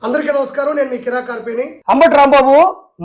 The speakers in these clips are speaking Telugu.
అందరికీ నమస్కారం. నేను మీ కిరా కార్పేని. అంబటి రాంబాబు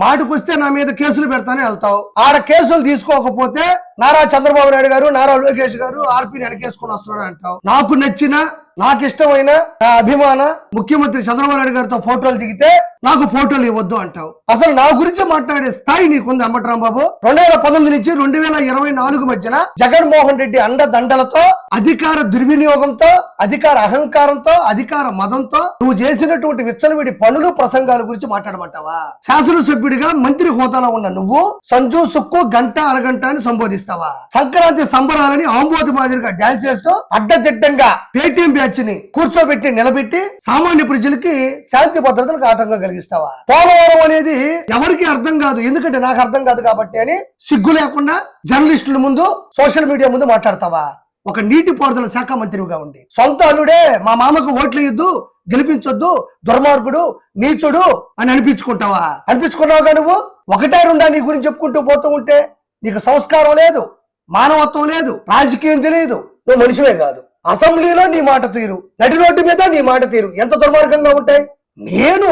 మాటకొస్తే నా మీద కేసులు పెడతానే వెళ్తావు. ఆడ కేసులు తీసుకోకపోతే నారా చంద్రబాబు నాయుడు గారు, నారా లోకేష్ గారు ఆర్పీని అడకేసుకుని వస్తున్నాడు అంటావు. నాకు నచ్చిన, నాకు ఇష్టమైన, నా అభిమాన ముఖ్యమంత్రి చంద్రబాబు నాయుడు గారితో ఫోటోలు దిగితే నాకు ఫోటోలు ఇవ్వద్దు అంటావు. అసలు నా గురించి మాట్లాడే స్థాయి నీకుంది అంబటి రాంబాబు? 2019 నుంచి 2024 మధ్యన జగన్మోహన్ రెడ్డి అండదండలతో, అధికార దుర్వినియోగంతో, అధికార అహంకారంతో, అధికార మదంతో నువ్వు చేసినటువంటి విచ్చలవిడి పనులు, ప్రసంగాల గురించి మాట్లాడమంటావా? శాసనసభ్యుడిగా మంత్రి హోదాలో ఉన్న నువ్వు సంజు సుక్కు గంట అరగంట అని సంబోధిస్తావా? సంక్రాంతి సంబరాలని ఆంబోతి మాదిరిగా డాన్స్ చేస్తూ అడ్డదిడ్డంగా పేటీఎం బ్యాచ్ ని కూర్చోబెట్టి నిలబెట్టి సామాన్య ప్రజలకి శాంతి భద్రతలకు ఆటంకం కలిగిస్తావా? పోలవరం అనేది ఎవరికి అర్థం కాదు, ఎందుకంటే నాకు అర్థం కాదు కాబట్టి అని సిగ్గు లేకుండా జర్నలిస్టుల ముందు, సోషల్ మీడియా ముందు మాట్లాడతావా? ఒక నీటిపారుదల శాఖ మంత్రిగా ఉండి సొంత అల్లుడే మా మామకు ఓట్లు ఇద్దు, గెలిపించొద్దు, దుర్మార్గుడు, నీచుడు అని అనిపించుకుంటావా? అనిపించుకున్నావుగా నువ్వు. ఒకటే రెండా నీ గురించి చెప్పుకుంటూ పోతూ ఉంటే నీకు సంస్కారం లేదు, మానవత్వం లేదు, రాజకీయం తెలియదు, నువ్వు మనిషివే కాదు. అసెంబ్లీలో నీ మాట తీరు, నడి రోడ్డు మీద నీ మాట తీరు ఎంత దుర్మార్గంగా ఉంటాయి. నేను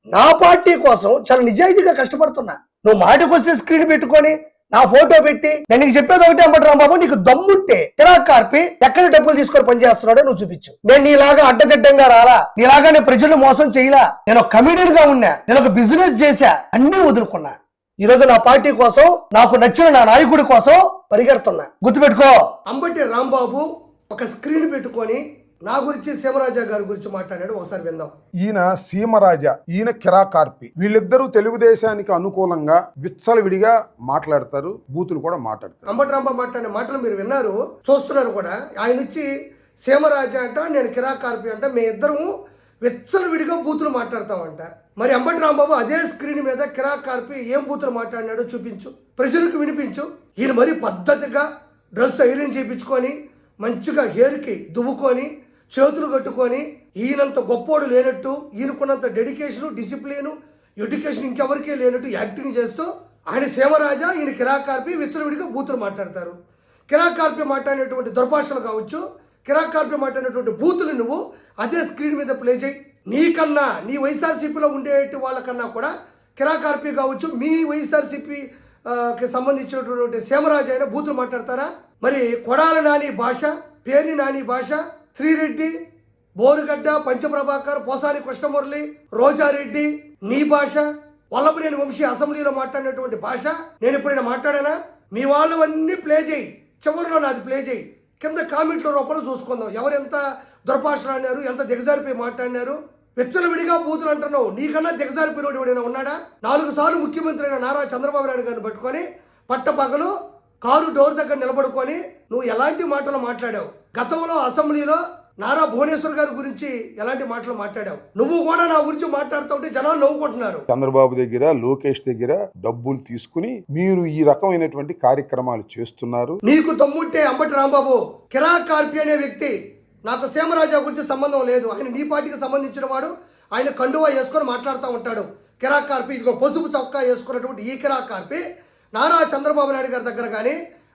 నా పార్టీ కోసం చాలా నిజాయితీగా కష్టపడుతున్నా. నువ్వు మాటకొస్తే స్క్రీన్ పెట్టుకొని నా ఫోటో పెట్టి నేను నీకు చెప్పేది ఒకటే అంబటి రాంబాబు, నీకు దమ్ముంటే కిరాక్ కార్పి ఎక్కడ డబ్బులు తీసుకొని పనిచేస్తున్నాడో నువ్వు చూపించు. నేను నీలాగా అడ్డదిడ్డంగా రాలా, నీలాగా నేను ప్రజలు మోసం చేయలా. నేను ఒక కమిడియన్ గా ఉన్నా, నేను ఒక బిజినెస్ చేశా, అన్ని వదులుకున్నా. ఈ రోజు నా పార్టీ కోసం, నాకు నచ్చిన నా నాయకుడి కోసం పరిగెడుతున్నా. గుర్తుపెట్టుకో. అంబటి రాంబాబు ఒక స్క్రీన్ పెట్టుకొని నా గురించి సీమరాజా గారి గురించి మాట్లాడాడు. ఒకసారి విందాం. ఈయన సీమరాజా, ఈయన కిరా కార్పి. వీళ్ళిద్దరూ తెలుగుదేశానికి అనుకూలంగా విచ్చలవిడిగా మాట్లాడతారు, బూతులు కూడా మాట్లాడతారు. అంబటి రాంబాబు మాట్లాడే మాటలు మీరు విన్నారు, చూస్తున్నారు కూడా. ఆయన వచ్చి సీమరాజా అంట, నేను కిరా కార్పి అంట, మేము ఇద్దరము విచ్చలవిడిగా బూతులు మాట్లాడతామంట. మరి అంబటి రాంబాబు అదే స్క్రీన్ మీద కిరా కార్పి ఏం బూతులు మాట్లాడినాడో చూపించు, ప్రజలకు వినిపించు. ఈయన మరి పద్ధతిగా డ్రెస్ ఐరన్ చేయించుకొని, మంచిగా హెయిర్కి దువ్వుకొని, చేతులు కట్టుకొని, ఈయనంత గొప్పోడు లేనట్టు, ఈయనకున్నంత డెడికేషను, డిసిప్లిను, ఎడ్యుకేషన్ ఇంకెవరికీ లేనట్టు యాక్టింగ్ చేస్తూ ఆయన సీమరాజా, ఈయన కిరా కార్పి విచ్చలవిడిగా బూతులు మాట్లాడతారు. కిరా కార్పి మాట్లాడినటువంటి దుర్భాషలు కావచ్చు, కిరా కార్పి మాట్లాడినటువంటి బూతులు నువ్వు అదే స్క్రీన్ మీద ప్లే చేయి. నీకన్నా, నీ వైఎస్ఆర్సీపీలో ఉండేటి వాళ్ళకన్నా కూడా కిరా కార్పి కావచ్చు, మీ వైఎస్ఆర్సీపీకి సంబంధించినటువంటి సీమరాజు అయినా బూతులు మాట్లాడతారా? మరి కొడాల నాని భాష, పేర్ని నాని భాష, శ్రీరెడ్డి, బోరుగడ్డ, పంచప్రభాకర్, పోసాని కృష్ణమురళి, రోజారెడ్డి నీ భాష, వల్లభనేని వంశీ అసెంబ్లీలో మాట్లాడినటువంటి భాష నేను ఎప్పుడైనా మాట్లాడానా? మీ వాళ్ళు అన్నీ ప్లే చేయి, చివరిలో నాది ప్లే చేయి. కింద కామెంట్ల రూపంలో చూసుకుందాం ఎవరెంత దుర్భాషలు అన్నారు, ఎంత దిగజారిపోయి మాట్లాడినారు. విచ్చలవిడిగా బూతులు అంటున్నావు. నీకన్నా దిగజారిపోయినోడు ఎవడైనా ఉన్నాడా? 4 సార్లు ముఖ్యమంత్రి అయిన నారా చంద్రబాబు నాయుడు గారిని పట్టుకొని పట్టపగలు కారు డోర్ దగ్గర నిలబడుకొని నువ్వు ఎలాంటి మాటలు మాట్లాడావు? గతంలో అసెంబ్లీలో నారా భువనేశ్వర్ గారి గురించి ఎలాంటి మాటలు మాట్లాడావు? నువ్వు కూడా నా గురించి మాట్లాడుతుంటే జనాలు నవ్వుకుంటున్నారు. చంద్రబాబు దగ్గర, లోకేష్ దగ్గర డబ్బులు తీసుకుని మీరు ఈ రకమైనటువంటి కార్యక్రమాలు చేస్తున్నారు. నీకు దమ్ముంటే అంబటి రాంబాబు, కిరా కార్పి అనే వ్యక్తి, నాకు సీమరాజా గురించి సంబంధం లేదు, ఆయన నీ పార్టీకి సంబంధించిన వాడు, ఆయన కండువా వేసుకొని మాట్లాడుతూ ఉంటాడు. కిరా కార్పి, ఇదిగో పసుపు చొక్కా వేసుకున్నటువంటి ఈ కిరా కార్పి నారా చంద్రబాబు నాయుడు గారి దగ్గర కానీ,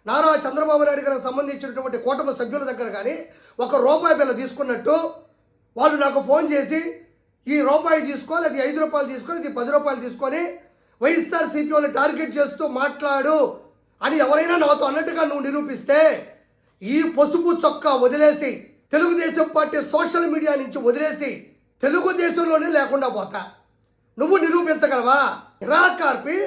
నారా చంద్రబాబు నాయుడు గారికి సంబంధించినటువంటి కూటమి సభ్యుల దగ్గర కానీ ₹1 బిల్ల తీసుకున్నట్టు వాళ్ళు నాకు ఫోన్ చేసి ఈ రూపాయి తీసుకోవాలి, అది ₹5 తీసుకొని, ఇది ₹10 తీసుకొని వైఎస్ఆర్సీపీ వాళ్ళని టార్గెట్ చేస్తూ మాట్లాడు అని ఎవరైనా నాతో అన్నట్టుగా నువ్వు నిరూపిస్తే, ఈ పసుపు చొక్కా వదిలేసి తెలుగుదేశం పార్టీ సోషల్ మీడియా నుంచి వదిలేసి తెలుగుదేశంలోనే లేకుండా పోతా. నువ్వు నిరూపించగలవా? కిరా కార్పి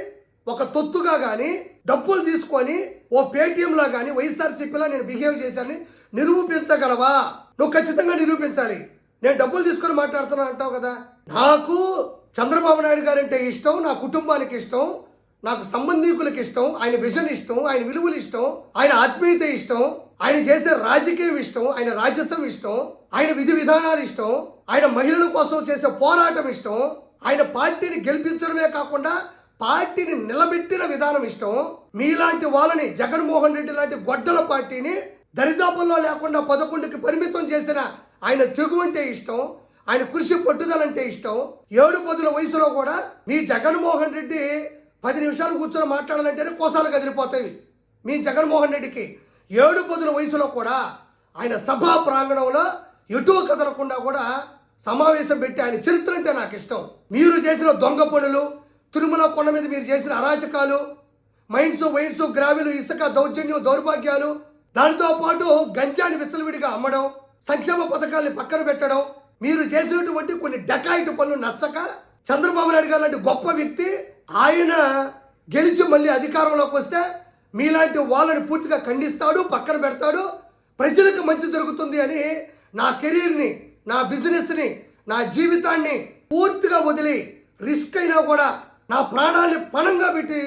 ఒక తొత్తుగా కానీ, డబ్బులు తీసుకొని ఓ పేటీఎంలో కానీ వైఎస్ఆర్సీపీలో నేను బిహేవ్ చేశాను నిరూపించగలవా? నువ్వు ఖచ్చితంగా నిరూపించాలి. నేను డబ్బులు తీసుకొని మాట్లాడుతున్నా అంటావు కదా. నాకు చంద్రబాబు నాయుడు గారు అంటే ఇష్టం, నా కుటుంబానికి ఇష్టం, నాకు సంబంధీకులకు ఇష్టం, ఆయన విజన్ ఇష్టం, ఆయన విలువలు ఇష్టం, ఆయన ఆత్మీయత ఇష్టం, ఆయన చేసే రాజకీయం ఇష్టం, ఆయన రాజస్వం ఇష్టం, ఆయన విధి విధానాలు ఇష్టం, ఆయన మహిళల కోసం చేసే పోరాటం ఇష్టం, ఆయన పార్టీని గెలిపించడమే కాకుండా పార్టీని నిలబెట్టిన విధానం ఇష్టం. మీలాంటి వాళ్ళని, జగన్మోహన్ రెడ్డి లాంటి గొడ్డల పార్టీని దరిదాపుల్లో లేకుండా 11కి పరిమితం చేసిన ఆయన తెగు అంటే ఇష్టం, ఆయన కృషి పట్టుదలంటే ఇష్టం. 7-10 వయసులో కూడా మీ జగన్మోహన్ రెడ్డి 10 నిమిషాలు కూర్చొని మాట్లాడాలంటేనే కోసాలు కదిలిపోతాయి. మీ జగన్మోహన్ రెడ్డికి 7-10 వయసులో కూడా ఆయన సభా ప్రాంగణంలో ఎటు కదలకుండా కూడా సమావేశం పెట్టి ఆయన చరిత్ర అంటే నాకు ఇష్టం. మీరు చేసిన దొంగ పనులు, తిరుమల కొండ మీద మీరు చేసిన అరాచకాలు, వైన్స్, గ్రావెలు, ఇసుక దౌర్జన్యం, దౌర్భాగ్యాలు, దానితో పాటు గంజాని విచ్చలవిడిగా అమ్మడం, సంక్షేమ పథకాల్ని పక్కన పెట్టడం, మీరు చేసినటువంటి కొన్ని డకాయిట్ పనులు నచ్చక చంద్రబాబు నాయుడు గారు లాంటి గొప్ప వ్యక్తి ఆయన గెలిచి మళ్ళీ అధికారంలోకి వస్తే మీలాంటి వాళ్ళని పూర్తిగా ఖండిస్తాడు, పక్కన పెడతాడు. ప్రజలకు మంచి జరుగుతుంది అని నా కెరీర్ని, నా బిజినెస్ని, నా జీవితాన్ని పూర్తిగా వదిలి రిస్క్ అయినా కూడా నా ప్రాణాన్ని పణంగా పెట్టి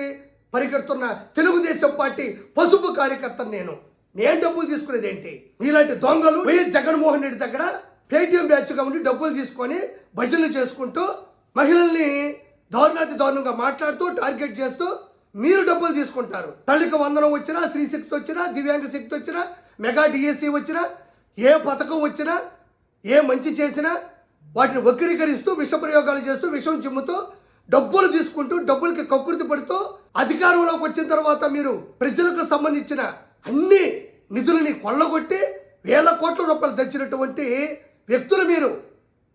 పరిగెడుతున్న తెలుగుదేశం పార్టీ పసుపు కార్యకర్తను నేను డబ్బులు తీసుకునేది ఏంటి? మీలాంటి దొంగలు వైఎస్ జగన్మోహన్ రెడ్డి దగ్గర పేటీఎం బ్యాచ్గా ఉండి డబ్బులు తీసుకొని భజనలు చేసుకుంటూ మహిళల్ని దారుణంగా మాట్లాడుతూ టార్గెట్ చేస్తూ మీరు డబ్బులు తీసుకుంటారు. తల్లికి వందనం వచ్చినా, స్త్రీ శక్తి వచ్చినా, దివ్యాంగ శక్తి వచ్చినా, మెగా డిఎస్సి వచ్చినా, ఏ పథకం వచ్చినా, ఏ మంచి చేసినా వాటిని వక్రీకరిస్తూ విషప్రయోగాలు చేస్తూ విషం చిమ్ముతూ డబ్బులు తీసుకుంటూ డబ్బులకి కక్కుర్తి పడుతూ అధికారంలోకి వచ్చిన తర్వాత మీరు ప్రజలకు సంబంధించిన అన్ని నిధులని కొల్లగొట్టి వేల కోట్ల రూపాయలు తెచ్చినటువంటి వ్యక్తులు మీరు.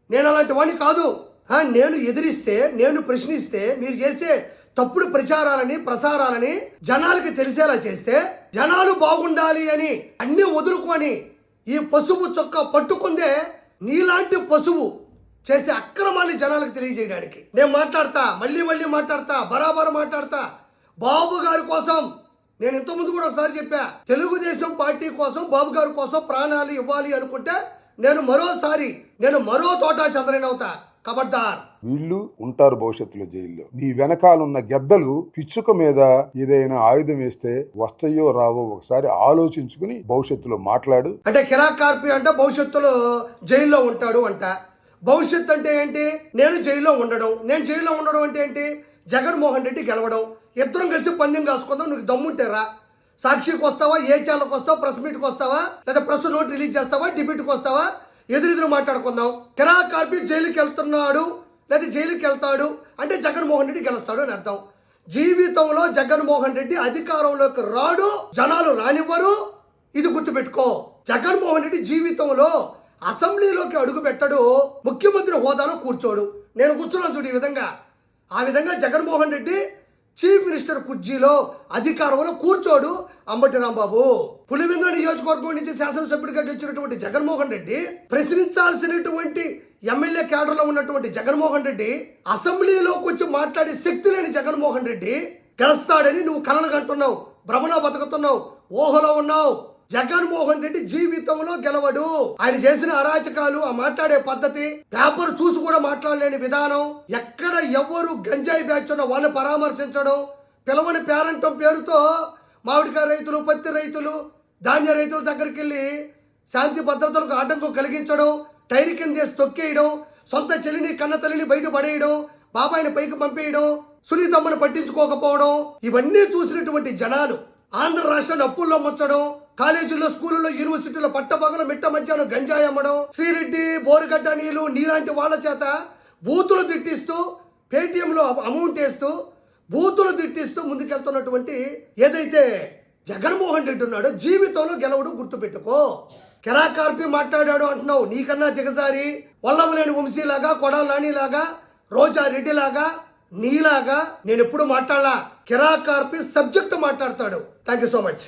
నేను అలాంటి వాడిని కాదు. నేను ఎదిరిస్తే, నేను ప్రశ్నిస్తే మీరు చేసే తప్పుడు ప్రసారాలని జనాలకి తెలిసేలా చేస్తే జనాలు బాగుండాలి అని అన్ని వదులుకొని ఈ పసుపు చొక్కా పట్టుకుందే నీలాంటి పశువు చేసే అక్రమాన్ని జనాలకు తెలియజేయడానికి నేను మాట్లాడతా, మళ్ళీ మాట్లాడతా, బరాబర్ మాట్లాడతా. బాబు గారి కోసం నేను ఇంతకుముందు కూడా ఒకసారి చెప్పా, తెలుగుదేశం పార్టీ కోసం, బాబు గారి కోసం ప్రాణాలు ఇవ్వాలి అనుకుంటే నేను మరో తోటా చంద్రనవుతా. కబడ్దార్. వీళ్ళు ఉంటారు భవిష్యత్తులో జైల్లో. నీ వెనకాలన్న గెద్దలు పిచ్చుక మీద ఏదైనా ఆయుధం వేస్తే వస్తాయో రావో ఒకసారి ఆలోచించుకుని భవిష్యత్తులో మాట్లాడు. అంటే కిరాక్ కార్పి అంటే భవిష్యత్తులో జైల్లో ఉంటాడు అంట. భవిష్యత్తు అంటే ఏంటి? నేను జైల్లో ఉండడం అంటే ఏంటి? జగన్మోహన్ రెడ్డి గెలవడం. ఇద్దరం కలిసి పందెం కాసుకుందాం. నువ్వు దమ్ముంటేరా సాక్షికి వస్తావా, ఏ ఛానల్కి వస్తావా, ప్రెస్ మీట్కి వస్తావా, లేదా ప్రెస్ నోట్ రిలీజ్ చేస్తావా, డిబేట్కి వస్తావా, ఎదురు మాట్లాడుకుందాం. కిరాక్ కార్పి జైలుకి వెళ్తున్నాడు లేదా జైలుకి వెళ్తాడు అంటే జగన్మోహన్ రెడ్డి గెలుస్తాడు అని అర్థం. జీవితంలో జగన్మోహన్ రెడ్డి అధికారంలోకి రాడు, జనాలు రానివ్వరు. ఇది గుర్తుపెట్టుకో. జగన్మోహన్ రెడ్డి జీవితంలో అసెంబ్లీలోకి అడుగు పెట్టడు, ముఖ్యమంత్రి హోదాలో కూర్చోడు. నేను కూర్చున్నాను చూడు ఈ విధంగా. ఆ విధంగా జగన్మోహన్ రెడ్డి చీఫ్ మినిస్టర్ కుర్చీలో అధికారంలో కూర్చోడు. అంబటి రాంబాబు పులివెందుల నియోజకవర్గం నుంచి శాసనసభ్యుడిగా గెలిచినటువంటి జగన్మోహన్ రెడ్డి, ప్రశ్నించాల్సినటువంటి ఎమ్మెల్యే క్యాడర్లో ఉన్నటువంటి జగన్మోహన్ రెడ్డి, అసెంబ్లీలోకి వచ్చి మాట్లాడే శక్తి లేని జగన్మోహన్ రెడ్డి గెలుస్తాడని నువ్వు కలలు కంటున్నావు, భ్రమలో బతుకుతున్నావు, ఊహలో ఉన్నావు. జగన్మోహన్ రెడ్డి జీవితంలో గెలవడు. ఆయన చేసిన అరాచకాలు, ఆ మాట్లాడే పద్ధతి, పేపర్ చూసి కూడా మాట్లాడలేని విధానం, ఎక్కడ ఎవరు గంజాయి బ్యాచ్ ఉన్న వాళ్ళని పరామర్శించడం, పిలవని పేరంటం పేరుతో మామిడికాయ రైతులు, పత్తి రైతులు, ధాన్య రైతుల దగ్గరికి వెళ్ళి శాంతి భద్రతలకు ఆటంకం కలిగించడం, టైర్ కింద వేసి తొక్కేయడం, సొంత చెల్లిని కన్న తల్లిని బయట పడేయడం, బాబాయిని పైకి పంపేయడం, సునీతమ్మను పట్టించుకోకపోవడం, ఇవన్నీ చూసినటువంటి జనాలు ఆంధ్ర రాష్ట్రాన్ని అప్పుల్లో ముచ్చడం, కాలేజీల్లో, స్కూళ్ళలో, యూనివర్సిటీలో పట్టపగలు మిట్ట మధ్యాహ్నం గంజాయి అమ్మడం, శ్రీరెడ్డి, బోరుగడ్డ నీలాంటి వాళ్ళ చేత బూతులు తిట్టిస్తూ, పేటీఎంలో అమౌంట్ వేస్తూ, బూతులు తిట్టిస్తూ ముందుకెళ్తున్నటువంటి ఏదైతే జగన్మోహన్ రెడ్డి ఉన్నాడో జీవితంలో గెలవడు. గుర్తుపెట్టుకో. కిరాక్ కార్పి మాట్లాడాడు అంటున్నావు. నీకన్నా దిగజారి వల్లభలేని వంశీలాగా, కొడాల నానిలాగా, రోజా రెడ్డిలాగా, నీలాగా నేను ఎప్పుడు మాట్లాడలా. కిరాక్ కార్పి సబ్జెక్ట్ మాట్లాడతాడు. Thank you so much.